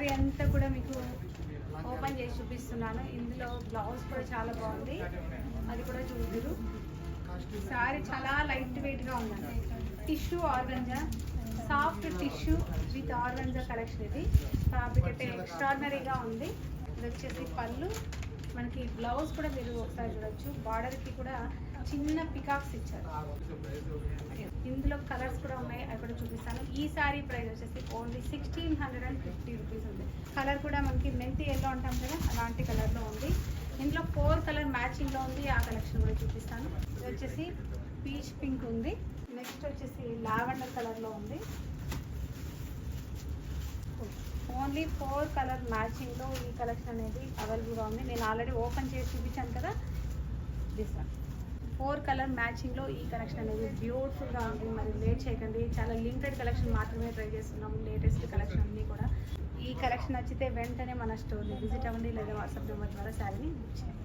శారీ అంతా కూడా మీకు ఓపెన్ చేసి చూపిస్తున్నాను. ఇందులో బ్లౌజ్ కూడా చాలా బాగుంది, అది కూడా చూద్దరు. శారీ చాలా లైట్ వెయిట్గా ఉందండి. Tissue organza, soft tissue with organza collection. ఇది ఫ్యాబ్రిక్ అయితే ఎక్స్ట్రాడినరీగా ఉంది. ఇది వచ్చేసి పళ్ళు. మనకి బ్లౌజ్ కూడా మీరు ఒకసారి చూడొచ్చు. బార్డర్కి కూడా చిన్న పికాక్స్ ఇచ్చారు. ఇందులో కలర్స్ కూడా ఉన్నాయి, అవి కూడా చూపిస్తాను. ఈ శారీ ప్రైస్ వచ్చేసి ఓన్లీ 1650 రూపీస్ ఉంది. కలర్ కూడా మనకి మెంతి ఎల్లో అంటాం కదా, అలాంటి కలర్లో ఉంది. ఇందులో 4 కలర్ మ్యాచింగ్లో ఉంది, ఆ కలెక్షన్ కూడా చూపిస్తాను. ఇది వచ్చేసి పీచ్ పింక్ ఉంది. నెక్స్ట్ వచ్చేసి లావెండర్ కలర్లో ఉంది. ఓన్లీ 4 కలర్ మ్యాచింగ్లో ఈ కలెక్షన్ అనేది అవైలబుల్గా ఉంది. నేను ఆల్రెడీ ఓపెన్ చేసి చూపించాను కదా, దిస్ వన్. 4 కలర్ మ్యాచింగ్లో ఈ కలెక్షన్ అనేది బ్యూటిఫుల్గా ఉంది. మరి లేట్ చేయకండి, చాలా లిమిటెడ్ కలెక్షన్ మాత్రమే ట్రై చేస్తున్నాము. లేటెస్ట్ కలెక్షన్ అన్నీ కూడా. ఈ కలెక్షన్ నచ్చితే వెంటనే మన స్టోర్ని విజిట్ అవ్వండి, లేదా వాట్సాప్ నెంబర్ ద్వారా శారీని బుక్ చేయండి.